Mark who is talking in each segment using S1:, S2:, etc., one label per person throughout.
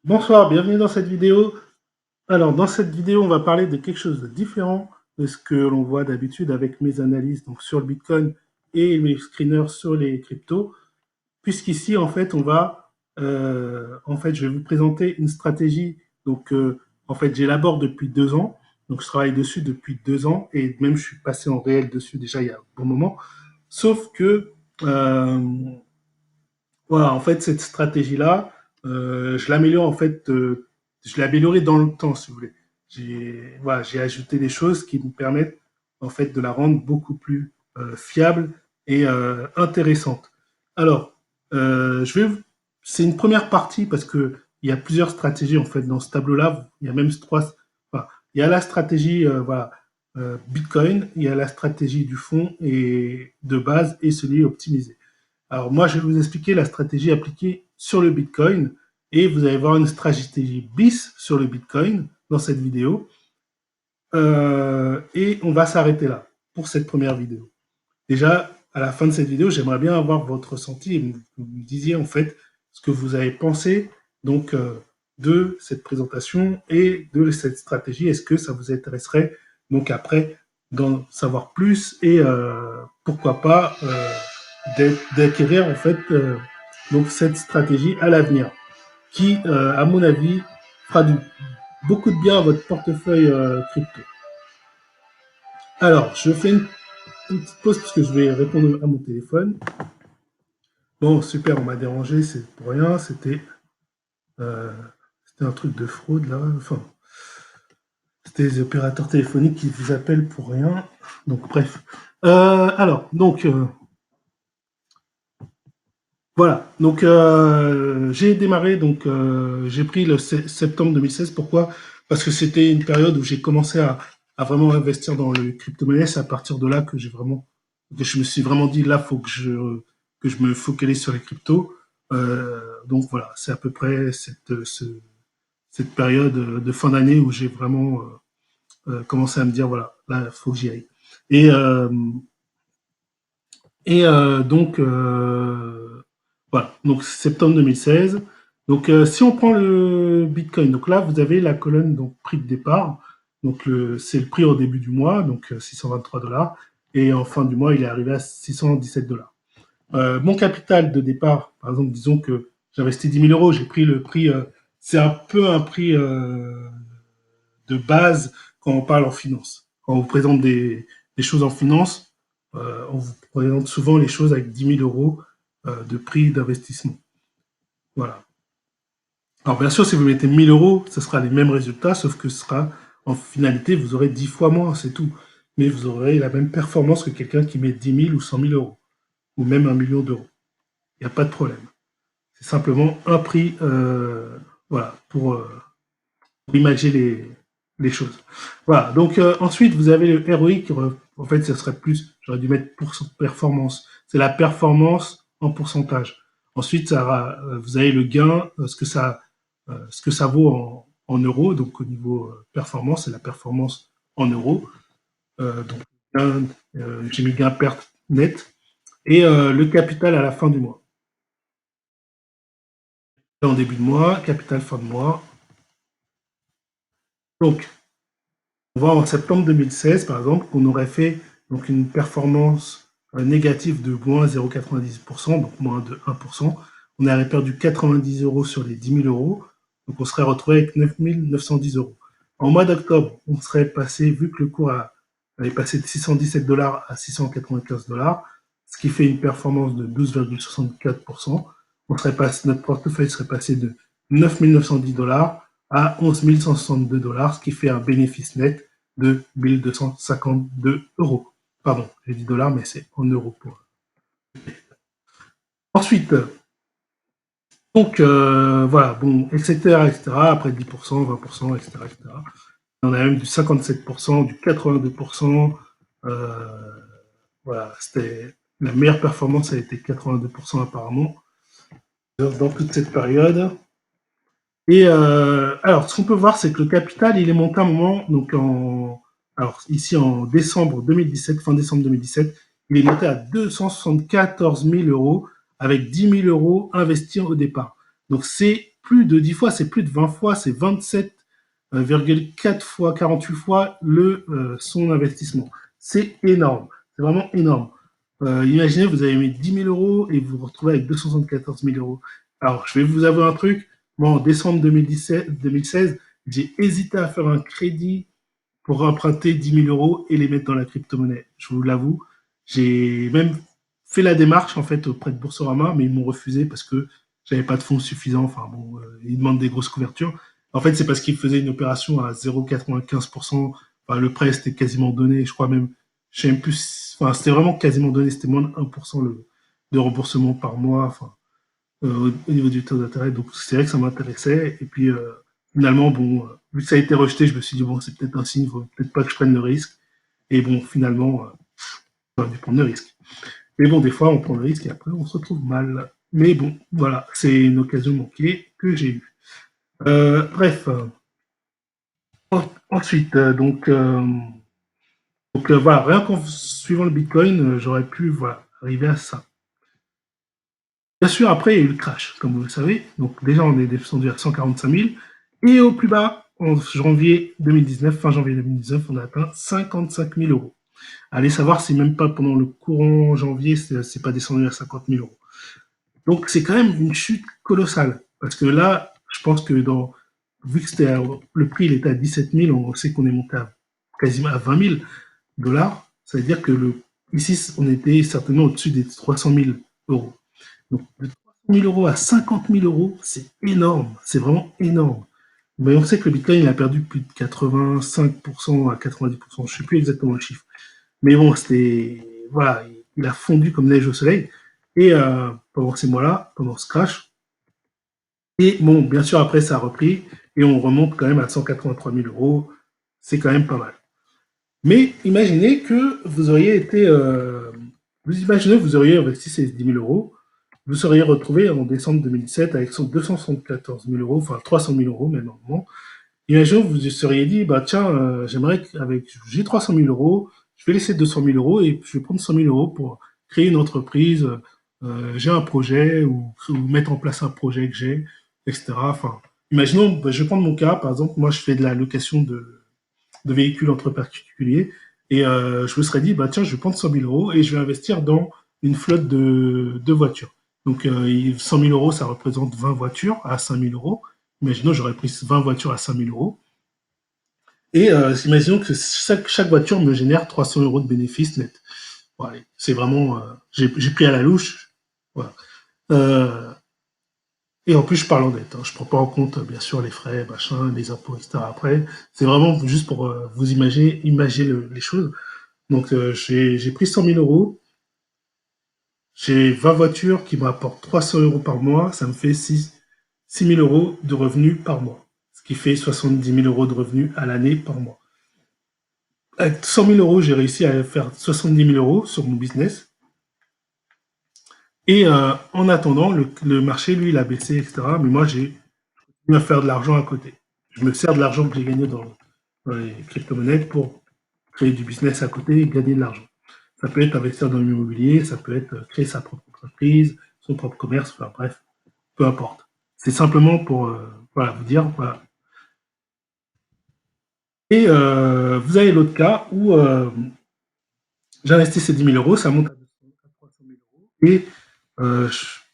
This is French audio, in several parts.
S1: Bonsoir, bienvenue dans cette vidéo. Alors, dans cette vidéo, on va parler de quelque chose de différent de ce que l'on voit d'habitude avec mes analyses donc, sur le Bitcoin et mes screeners sur les cryptos, puisqu'ici, en fait, je vais vous présenter une stratégie. Donc, en fait, j'élabore depuis 2 ans. Donc, je travaille dessus depuis 2 ans et même je suis passé en réel dessus déjà il y a un bon moment. Sauf que euh, voilà, en fait, cette stratégie-là, je l'améliore en fait, je l'ai améliorée dans le temps, si vous voulez. J'ai ajouté des choses qui me permettent en fait de la rendre beaucoup plus fiable et intéressante. Alors, je vais, c'est une première partie parce que il y a plusieurs stratégies en fait dans ce tableau-là. Il y a même trois. Enfin, il y a la stratégie Bitcoin, il y a la stratégie du fond et de base et celui optimisé. Alors moi, je vais vous expliquer la stratégie appliquée sur le Bitcoin et vous allez voir une stratégie bis sur le Bitcoin dans cette vidéo. Et on va s'arrêter là pour cette première vidéo. Déjà, à la fin de cette vidéo, j'aimerais bien avoir votre ressenti et que vous me disiez en fait ce que vous avez pensé donc de cette présentation et de cette stratégie. Est-ce que ça vous intéresserait donc après d'en savoir plus et pourquoi pas d'acquérir en fait donc cette stratégie à l'avenir qui, à mon avis, fera beaucoup de bien à votre portefeuille crypto. Alors, je fais une petite pause parce que je vais répondre à mon téléphone. Bon, super, on m'a dérangé, c'est pour rien, euh, c'était un truc de fraude là. Enfin, c'était les opérateurs téléphoniques qui vous appellent pour rien. Donc, bref. Voilà. Donc, j'ai démarré, donc, j'ai pris le septembre 2016. Pourquoi? Parce que c'était une période où j'ai commencé à vraiment investir dans le crypto-monnaie. C'est à partir de là que je me suis vraiment dit, là, faut que je me focalise sur les cryptos. Donc, voilà. C'est à peu près cette période de fin d'année où j'ai vraiment commencé à me dire, voilà, là, faut que j'y aille. Et, euh, voilà, donc septembre 2016. Donc, si on prend le Bitcoin, donc là, vous avez la colonne donc prix de départ. Donc, c'est le prix au début du mois, donc 623 dollars. Et en fin du mois, il est arrivé à 617 dollars. Mon capital de départ, par exemple, disons que j'investis 10 000 euros, j'ai pris le prix, c'est un peu un prix de base quand on parle en finance. Quand on vous présente des choses en finance, on vous présente souvent les choses avec 10 000 euros de prix d'investissement. Voilà. Alors bien sûr, si vous mettez 1000 euros, ce sera les mêmes résultats, sauf que ce sera en finalité, vous aurez 10 fois moins, c'est tout. Mais vous aurez la même performance que quelqu'un qui met 10 000 ou 100 000 euros, ou même 1 million d'euros. Il n'y a pas de problème. C'est simplement un prix voilà, pour imaginer les choses. Voilà, donc ensuite, vous avez le ROI qui, en fait, ce serait plus, j'aurais dû mettre pour performance. C'est la performance en pourcentage. Ensuite, vous avez le gain, ce que ça vaut en euros. Donc, au niveau performance, c'est la performance en euros. Donc, j'ai mis gain perte net et le capital à la fin du mois. En début de mois, capital fin de mois. Donc, on voit en septembre 2016, par exemple, qu'on aurait fait donc, une performance négative de moins 0,90%, donc moins de 1%. On aurait perdu 90 euros sur les 10 000 euros, donc on serait retrouvé avec 9 910 euros. En mois d'octobre, on serait passé, vu que le cours avait passé de 617 dollars à 695 dollars, ce qui fait une performance de 12,64%. Notre portefeuille serait passé de 9 910 dollars à 11 162 dollars, ce qui fait un bénéfice net de 1252 euros. Pardon, j'ai dit dollars, mais c'est en euros. Ensuite, donc voilà, bon, etc., etc., après 10%, 20%, etc., etc. On a même du 57%, du 82%. Voilà, c'était la meilleure performance a été 82% apparemment dans toute cette période. Et alors, ce qu'on peut voir, c'est que le capital, il est monté à un moment, donc alors ici en décembre 2017, fin décembre 2017, il est monté à 274 000 euros avec 10 000 euros investis au départ. Donc c'est plus de 10 fois, c'est plus de 20 fois, c'est 27,4 fois, 48 fois son investissement. C'est énorme, c'est vraiment énorme. Imaginez, vous avez mis 10 000 euros et vous vous retrouvez avec 274 000 euros. Alors, je vais vous avouer un truc. Moi, en décembre 2016, j'ai hésité à faire un crédit pour emprunter 10 000 euros et les mettre dans la crypto-monnaie. Je vous l'avoue. J'ai même fait la démarche en fait auprès de Boursorama, mais ils m'ont refusé parce que j'avais pas de fonds suffisants. Enfin bon, ils demandent des grosses couvertures. En fait, c'est parce qu'ils faisaient une opération à 0,95%. Enfin, le prêt c'était quasiment donné. Je crois même, je sais même plus. Enfin, c'était vraiment quasiment donné. C'était moins de 1% de remboursement par mois. Enfin, au niveau du taux d'intérêt. Donc c'est vrai que ça m'intéressait. Et puis finalement, bon, vu que ça a été rejeté, je me suis dit bon, c'est peut-être un signe, il faut peut-être pas que je prenne le risque. Et bon, finalement, j'aurais dû prendre le risque. Mais bon, des fois, on prend le risque et après, on se retrouve mal. Mais bon, voilà, c'est une occasion manquée que j'ai eue. Bref, ensuite, voilà, rien qu'en suivant le Bitcoin, j'aurais pu voilà, arriver à ça. Bien sûr, après, il y a eu le crash, comme vous le savez. Donc déjà, on est descendu à 145 000. Et au plus bas, en janvier 2019, fin janvier 2019, on a atteint 55 000 euros. Allez savoir si même pas pendant le courant janvier, c'est pas descendu à 50 000 euros. Donc c'est quand même une chute colossale. Parce que là, je pense que vu que le prix il était à 17 000, on sait qu'on est monté quasiment à 20 000 dollars. Ça veut dire que ici, on était certainement au-dessus des 300 000 euros. Donc, de 300 000 euros à 50 000 euros, c'est énorme. C'est vraiment énorme. Mais on sait que le Bitcoin, il a perdu plus de 85% à 90%. Je ne sais plus exactement le chiffre. Mais bon, c'était. Voilà, il a fondu comme neige au soleil. Et pendant ces mois-là, pendant ce crash. Et bon, bien sûr, après, ça a repris. Et on remonte quand même à 183 000 euros. C'est quand même pas mal. Mais imaginez que vous auriez été. Vous imaginez que vous auriez investi ces 10 000 euros. Vous seriez retrouvé en décembre 2007 avec 274 000 euros, enfin 300 000 euros même normalement. Imaginez que vous vous seriez dit, bah tiens, j'ai 300 000 euros, je vais laisser 200 000 euros et je vais prendre 100 000 euros pour créer une entreprise, j'ai un projet ou mettre en place un projet que j'ai, etc. Enfin, imaginons, bah, je vais prendre mon cas, par exemple, moi je fais de la location de véhicules entre particuliers. Et je me serais dit, bah tiens, je vais prendre 100 000 euros et je vais investir dans une flotte de voitures. Donc 100 000 euros, ça représente 20 voitures à 5 000 euros. Imaginons, j'aurais pris 20 voitures à 5 000 euros. Et imaginons que chaque voiture me génère 300 euros de bénéfices net. Voilà, c'est vraiment, j'ai pris à la louche. Voilà. Euh, et en plus, je parle en net. Hein. Je ne prends pas en compte, bien sûr, les frais, machin, les impôts, etc. Après, c'est vraiment juste pour vous imaginer les choses. Donc, j'ai pris 100 000 euros. J'ai 20 voitures qui me rapportent 300 euros par mois. Ça me fait 6 000 euros de revenus par mois. Ce qui fait 70 000 euros de revenus à l'année par mois. Avec 100 000 euros, j'ai réussi à faire 70 000 euros sur mon business. Et en attendant, le marché, lui, il a baissé, etc. Mais moi, j'ai à faire de l'argent à côté. Je me sers de l'argent que j'ai gagné dans les crypto-monnaies pour créer du business à côté et gagner de l'argent. Ça peut être investir dans l'immobilier, ça peut être créer sa propre entreprise, son propre commerce, enfin bref, peu importe. C'est simplement pour voilà, vous dire, voilà. Et vous avez l'autre cas où j'investis ces 10 000 euros, ça monte à 300 000 euros. Et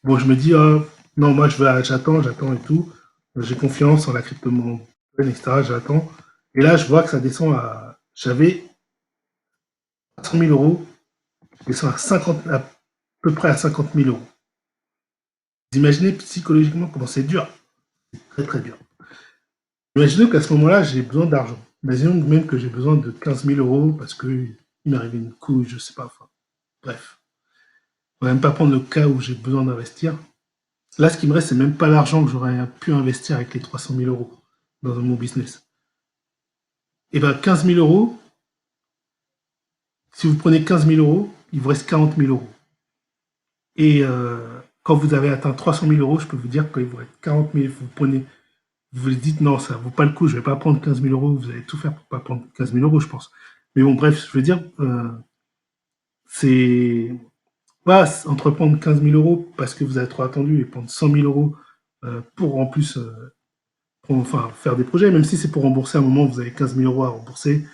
S1: bon, je me dis, non, moi, j'attends et tout. J'ai confiance en la crypto-monnaie, etc. J'attends. Et là, je vois que ça descend à. J'avais 100 000 euros, je descends à peu près à 50 000 euros. Vous imaginez psychologiquement comment c'est dur. Très, très dur. Imaginez qu'à ce moment-là, j'ai besoin d'argent. Imaginons même que j'ai besoin de 15 000 euros parce qu'il m'est arrivé une couille, je sais pas. Enfin, bref. On va même pas prendre le cas où j'ai besoin d'investir. Là, ce qui me reste, c'est même pas l'argent que j'aurais pu investir avec les 300 000 euros dans mon business. Et bien, 15 000 euros, si vous prenez 15 000 euros, il vous reste 40 000 euros. Et quand vous avez atteint 300 000 euros, je peux vous dire qu'il vous reste 40 000. Vous vous dites non, ça ne vaut pas le coup, je ne vais pas prendre 15 000 euros. Vous allez tout faire pour ne pas prendre 15 000 euros, je pense. Mais bon, bref, je veux dire, c'est pas entreprendre 15 000 euros parce que vous avez trop attendu et prendre 100 000 euros pour en plus enfin, faire des projets, même si c'est pour rembourser à un moment, vous avez 15 000 euros à rembourser,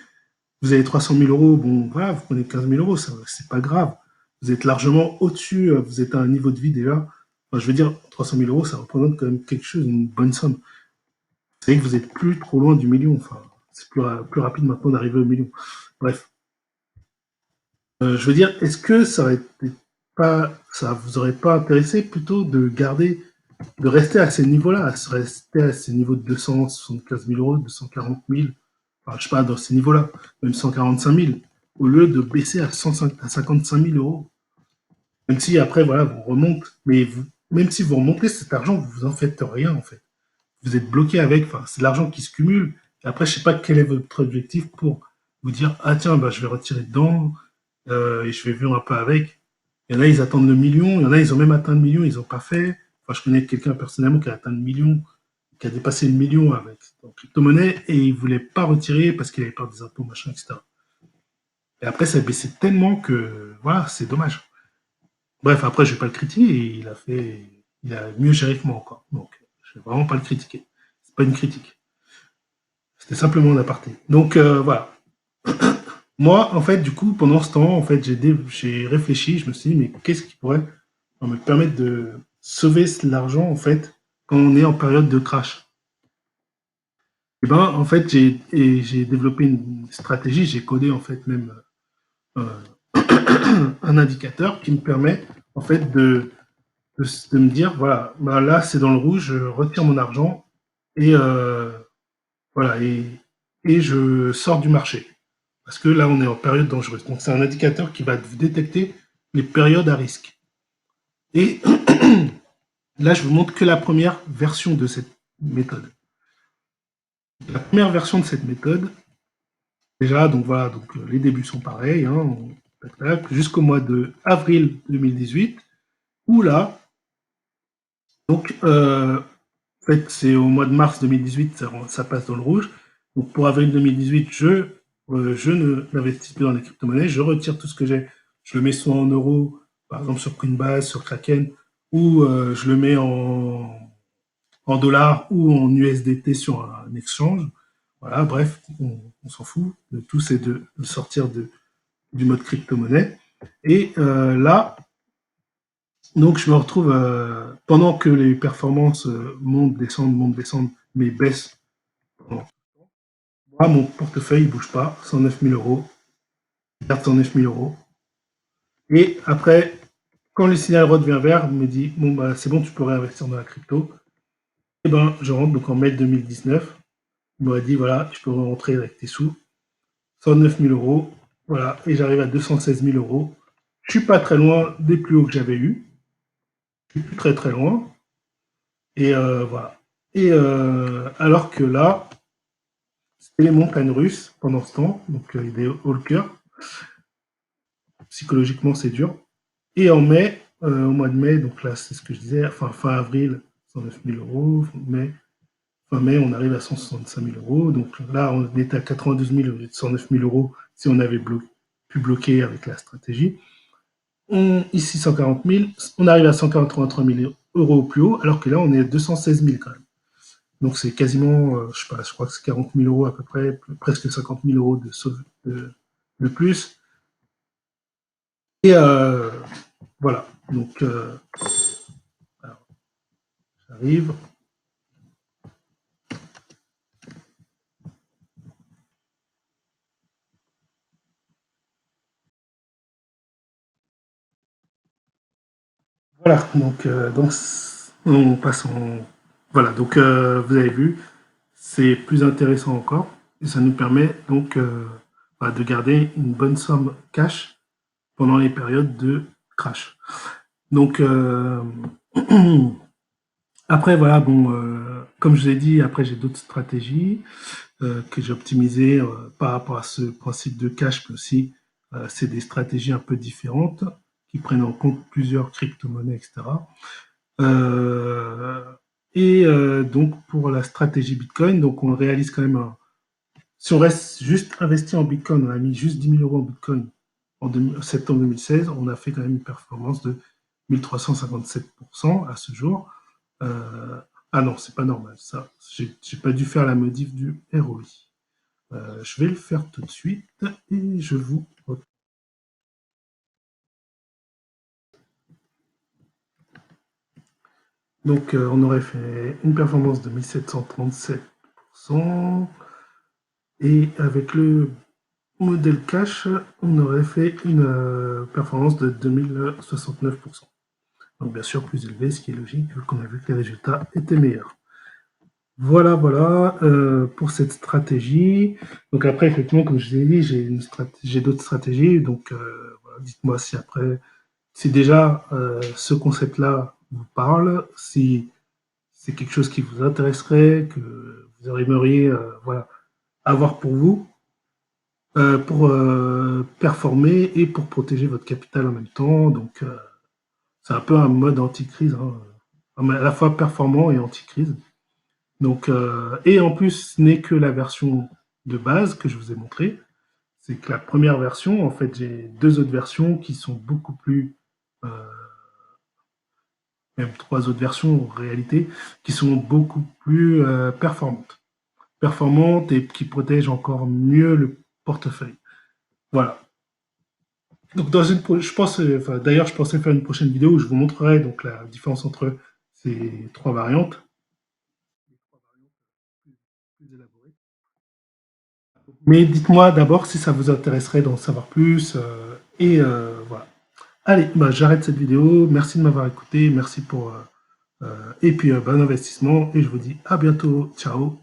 S1: vous avez 300 000 euros, bon, voilà, vous prenez 15 000 euros, c'est pas grave. Vous êtes largement au-dessus, vous êtes à un niveau de vie déjà. Enfin, je veux dire, 300 000 euros, ça représente quand même quelque chose, une bonne somme. Vous savez que vous êtes plus trop loin du million, enfin, c'est plus rapide maintenant d'arriver au million. Bref, je veux dire, est-ce que ça aurait été pas, ça vous aurait pas intéressé plutôt de garder, de rester à ces niveaux-là, à rester à ces niveaux de 275 000 euros, 240 000, enfin, je sais pas, dans ces niveaux-là, même 145 000, au lieu de baisser à, 105, à 55 000 euros. Même si après, voilà, vous remontez, mais vous, même si vous remontez cet argent, vous en faites rien, en fait. Vous êtes bloqué avec, enfin, c'est de l'argent qui se cumule. Et après, je sais pas quel est votre objectif pour vous dire, ah tiens, bah, je vais retirer dedans, et je vais vivre un peu avec. Il y en a, ils attendent le million, il y en a, ils ont même atteint le million, ils n'ont pas fait. Enfin, je connais quelqu'un personnellement qui a atteint le million, qui a dépassé le million avec en crypto-monnaie, et il voulait pas retirer parce qu'il avait peur des impôts, machin, etc. Et après, ça a baissé tellement que, voilà, c'est dommage. Bref, après, je vais pas le critiquer, il a mieux géré que moi encore. Donc, je vais vraiment pas le critiquer. C'est pas une critique. C'était simplement un aparté. Donc, voilà. Moi, en fait, du coup, pendant ce temps, en fait, j'ai réfléchi, je me suis dit, mais qu'est-ce qui pourrait me permettre de sauver l'argent, en fait, quand on est en période de crash? Et ben, en fait, j'ai développé une stratégie, j'ai codé, en fait, même euh, un indicateur qui me permet, en fait, de me dire, voilà, bah là, c'est dans le rouge, je retire mon argent et voilà, et je sors du marché. Parce que là, on est en période dangereuse. Donc, c'est un indicateur qui va détecter les périodes à risque. Et là, je vous montre que la première version de cette méthode. La première version de cette méthode, déjà, donc voilà, donc les débuts sont pareils, hein, jusqu'au mois de avril 2018, où là, donc, en fait, c'est au mois de mars 2018, ça passe dans le rouge. Donc, pour avril 2018, je ne n'investis plus dans les crypto-monnaies, je retire tout ce que j'ai, je le mets soit en euros, par exemple sur Coinbase, sur Kraken, ou je le mets en dollars ou en USDT sur un exchange. Voilà, bref, on s'en fout. Le tout, c'est de sortir du mode crypto-monnaie. Et là, donc je me retrouve, pendant que les performances montent, descendent, mais baissent. Moi, mon portefeuille ne bouge pas, 109 000 euros, je garde 109 000 euros. Et après, quand le signal redevient vert, il me dit, bon, bah, c'est bon, tu peux réinvestir dans la crypto. Et ben, je rentre donc en mai 2019. Il m'aurait dit, voilà, tu peux rentrer avec tes sous, 109 000 euros, voilà, et j'arrive à 216 000 euros. Je suis pas très loin des plus hauts que j'avais eu. Je suis plus très très loin. Et voilà. Et alors que là, c'était les montagnes russes pendant ce temps, donc il est haut le cœur. Psychologiquement, c'est dur. Et en mai, au mois de mai, donc là, c'est ce que je disais, enfin, fin avril, 109 000 euros, fin mai, on arrive à 165 000 euros. Donc là, on était à 92 000 au lieu de 109 000 euros si on avait pu bloquer avec la stratégie. Ici, 140 000, on arrive à 183 000 euros au plus haut, alors que là, on est à 216 000 quand même. Donc c'est quasiment, je sais pas, je crois que c'est 40 000 euros à peu près, presque 50 000 euros de plus. Et voilà, donc alors, j'arrive. Voilà, donc on passe en... Voilà, donc vous avez vu, c'est plus intéressant encore, et ça nous permet donc de garder une bonne somme cash pendant les périodes de crash. Donc après, voilà, bon, comme je vous ai dit, après j'ai d'autres stratégies que j'ai optimisées par rapport à ce principe de cash, mais aussi c'est des stratégies un peu différentes qui prennent en compte plusieurs crypto-monnaies, etc. Euh, et donc pour la stratégie Bitcoin, donc on réalise quand même si on reste juste investi en Bitcoin, on a mis juste 10 000 euros en Bitcoin en septembre 2016, on a fait quand même une performance de 1357% à ce jour. Ah non, c'est pas normal, ça. J'ai pas dû faire la modif du ROI. Je vais le faire tout de suite et je vous... Donc, on aurait fait une performance de 1737%. Et avec le modèle cache, on aurait fait une performance de 2069%. Donc bien sûr plus élevé, ce qui est logique, vu qu'on a vu que les résultats étaient meilleurs. Voilà, voilà pour cette stratégie. Donc après, effectivement, comme je vous ai dit, j'ai d'autres stratégies. Donc voilà, dites-moi si après, si déjà ce concept-là vous parle, si c'est quelque chose qui vous intéresserait, que vous aimeriez voilà, avoir pour vous, pour performer et pour protéger votre capital en même temps. Donc, c'est un peu un mode anti-crise, hein, à la fois performant et anti-crise. Donc, et en plus, ce n'est que la version de base que je vous ai montrée. C'est que la première version, en fait, j'ai deux autres versions qui sont beaucoup plus, euh, même trois autres versions en réalité, qui sont beaucoup plus performantes. Performantes et qui protègent encore mieux le portefeuille. Voilà. Donc je pense, enfin, d'ailleurs, je pensais faire une prochaine vidéo où je vous montrerai donc la différence entre ces trois variantes. Plus élaborées. Mais dites-moi d'abord si ça vous intéresserait d'en savoir plus. Et voilà. Allez, bah, j'arrête cette vidéo. Merci de m'avoir écouté. Merci pour... et puis, bon investissement. Et je vous dis à bientôt. Ciao.